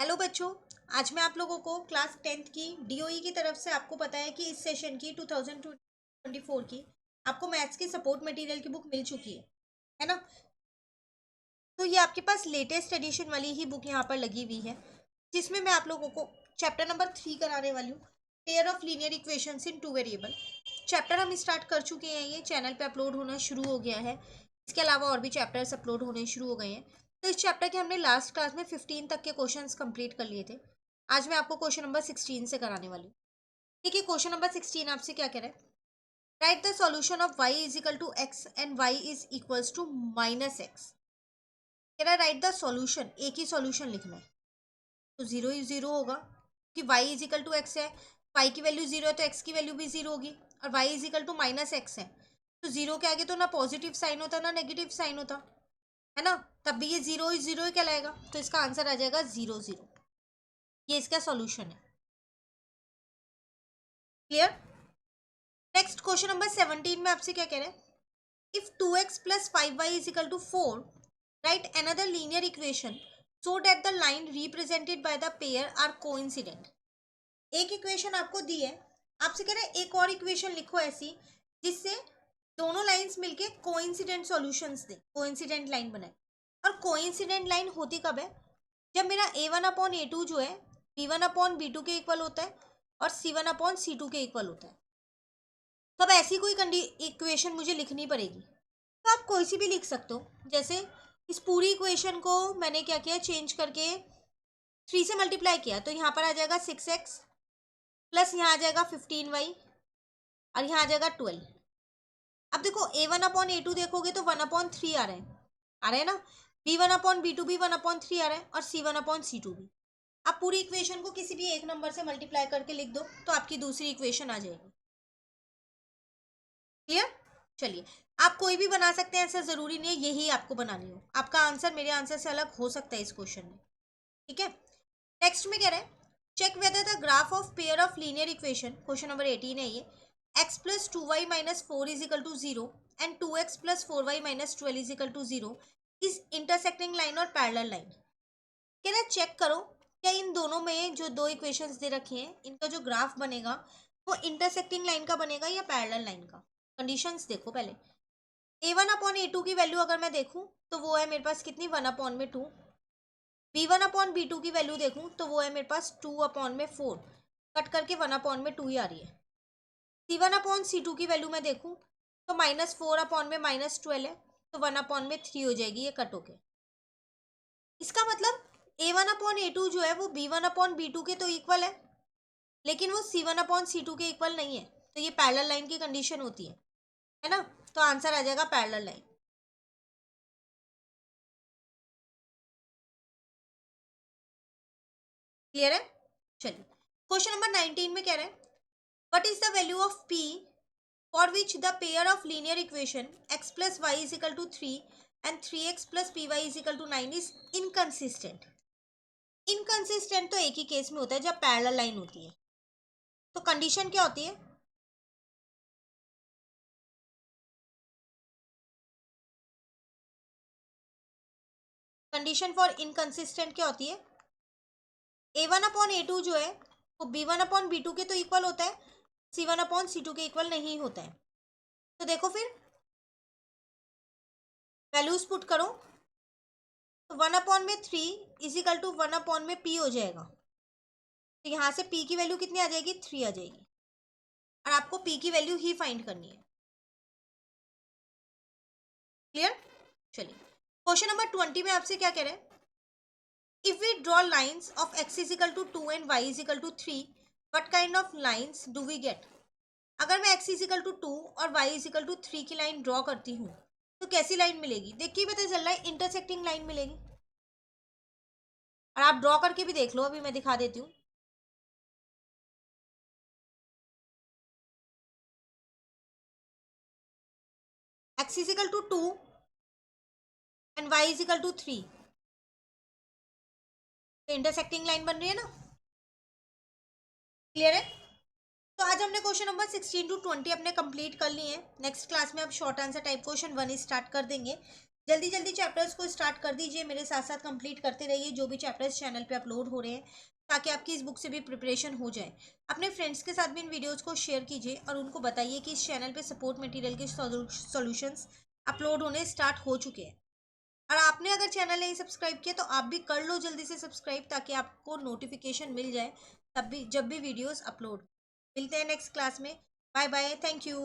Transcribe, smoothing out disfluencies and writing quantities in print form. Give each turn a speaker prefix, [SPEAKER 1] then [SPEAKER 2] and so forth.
[SPEAKER 1] Hello बच्चों, आज मैं आप लोगों को क्लास 10th की डीओई की तरफ से आपको पता है कि इस सेशन की 2024 की आपको मैथ्स की सपोर्ट मटेरियल की बुक मिल चुकी है ना। तो ये आपके पास लेटेस्ट एडिशन वाली ही बुक यहाँ पर लगी हुई है, जिसमें मैं आप लोगों को चैप्टर नंबर 3 कराने वाली हूँ, pair of linear equations in two variable. Chapter हम स्टार्ट कर चुके हैं, ये चैनल पे अपलोड होना शुरू हो गया है। इसके अलावा और भी चैप्टर्स अपलोड होने शुरू हो गए हैं। तो इस चैप्टर के हमने लास्ट क्लास में 15 तक के क्वेश्चंस कंप्लीट कर लिए थे। आज मैं आपको क्वेश्चन नंबर 16 से कराने वाली हूँ। देखिए, क्वेश्चन नंबर 16 आपसे क्या कह रहा है? Right the solution of y is equal to x and y is equals to minus x. कह रहा है राइट द सॉल्यूशन, एक ही सॉल्यूशन लिखना है। तो जीरो ही जीरो होगा कि y is equal to x है, y की वैल्यू जीरो है तो x की वैल्यू भी जीरो होगी, और y is equal to minus x है तो जीरो के आगे तो ना पॉजिटिव साइन होता ना नेगेटिव साइन होता है ना, तब भी ये जीरो ही कहलाएगा। तो इसका आंसर आ जाएगा जीरो जीरो। ये इसका सॉल्यूशन है। क्लियर? नेक्स्ट क्वेश्चन नंबर 17 में आपसे क्या कह रहे हैं? If 2x plus 5y is equal to 4, right another linear equation so that the line represented by the pair are coincident। एक इक्वेशन आपको दी है, आपसे कह रहे हैं एक और इक्वेशन लिखो ऐसी जिससे दोनों लाइंस मिलके कोइंसिडेंट सॉल्यूशंस दे, कोइंसिडेंट लाइन बनाए। और कोइंसिडेंट लाइन होती कब है? जब मेरा a1/a2 जो है b1/b2 के इक्वल होता है और c1/c2 के इक्वल होता है। तो अब ऐसी कोई इक्वेशन मुझे लिखनी पड़ेगी, तो आप कोई सी भी लिख सकते हो। जैसे इस पूरी इक्वेशन को मैंने क्या किया, चेंज करके 3 से मल्टीप्लाई किया, तो यहाँ पर आ जाएगा 6x प्लस यहाँ आ जाएगा 15y और यहाँ आ जाएगा 12। अब देखो a1/a2 देखोगे तो 1/3 आ रहा है ना, b1/b2 भी 1/3 आ रहा है और c1/c2 भी। आप पूरी इक्वेशन को किसी भी एक नंबर से मल्टीप्लाई करके लिख दो तो आपकी दूसरी इक्वेशन आ जाएगी। क्लियर? चलिए, आप कोई भी बना सकते हैं, ऐसा जरूरी नहीं है यही आपको बनानी हो। आपका आंसर मेरे आंसर से अलग हो सकता है इस क्वेश्चन में। ठीक है, नेक्स्ट में कह रहे हैं check whether the graph of pair of linear equation, question number 18 है ये, x plus 2y minus 4 is equal to 0 and 2x plus 4y minus 12 is equal to 0 is intersecting line और पैरेलल लाइन। कह रहे हैं check करो क्या इन दोनों में जो दो इक्वेशंस दे रखी हैं इनका जो ग्राफ बनेगा वो इंटरसेक्टिंग लाइन का बनेगा या पैरेलल लाइन का। कंडीशंस देखो पहले। a1/a2 की वैल्यू अगर मैं देखूं तो वो है मेरे पास कितनी, 1/2। b1/b2 की वैल्यू देखूं तो वो है मेरे पास 2/4, कट करके 1/2 ही आ रही है। c1/c2 की वैल्यू मैं देखूं तो -4/-12 है, तो 1/3 हो जाएगी ये कट होके। इसका मतलब a1/a2 जो है वो b1/b2 के तो इक्वल है, लेकिन वो c1/c2 के इक्वल नहीं है। तो ये पैरेलल लाइन की कंडीशन होती है ना। तो आंसर आ जाएगा पैरेलल लाइन। क्लियर है? चलिए, क्वेश्चन नंबर 19 में कह रहे हैं what is the value of p for which the pair of linear equation x plus y is equal to 3 and 3x plus py is equal to 9 is inconsistent। Inconsistent तो एक ही case में होता है जब पैरेलल लाइन होती है। तो condition क्या होती है? कंडीशन फॉर इनकंसिस्टेंट क्या होती है? a1/a2 जो है वो b1/b2 के तो इक्वल होता है, c1/c2 के इक्वल नहीं होता है। तो देखो फिर वैल्यूज पुट करो तो 1/3 इज इक्वल टू 1/p हो जाएगा। तो यहाँ से p की वैल्यू कितनी आ जाएगी, 3 आ जाएगी, और आपको p की वैल्यू ही फाइंड करनी है। क्लियर? चलिए, क्वेश्चन नंबर 20 में आपसे क्या कह रहे हैं? If we draw lines of x is equal to 2 and y is equal to 3, what kind of lines do we get? अगर मैं x इज इक्वल टू 2 और y इज इक्वल टू 3 की लाइन ड्रॉ करती हूँ तो कैसी line मिलेगी? देखिए पता चल रहा है इंटरसेक्टिंग लाइन मिलेगी। और आप ड्रॉ करके भी देख लो, अभी मैं दिखा देती हूँ। x is equal to 2 and y is equal to 3, तो इंटरसेक्टिंग लाइन बन रही है ना। क्लियर है? तो आज हमने क्वेश्चन नंबर 16 to 20 अपने कंप्लीट कर लिए हैं। नेक्स्ट क्लास में अब short answer type question 1 start कर देंगे। जल्दी जल्दी चैप्टर्स को स्टार्ट कर दीजिए, मेरे साथ साथ कंप्लीट करते रहिए जो भी चैप्टर्स चैनल पे अपलोड हो रहे हैं, ताकि आपकी इस बुक से भी प्रिपरेशन हो जाए। अपने फ्रेंड्स के साथ भी इन वीडियोस को शेयर कीजिए और उनको बताइए कि इस चैनल पे सपोर्ट मटेरियल के सॉल्यूशंस अपलोड होने स्टार्ट हो चुके हैं। और आपने अगर चैनल नहीं सब्सक्राइब किया तो आप भी कर लो जल्दी से सब्सक्राइब, ताकि आपको नोटिफिकेशन मिल जाए तब भी जब भी वीडियोस अपलोड। मिलते हैं नेक्स्ट क्लास में। Bye bye, thank you.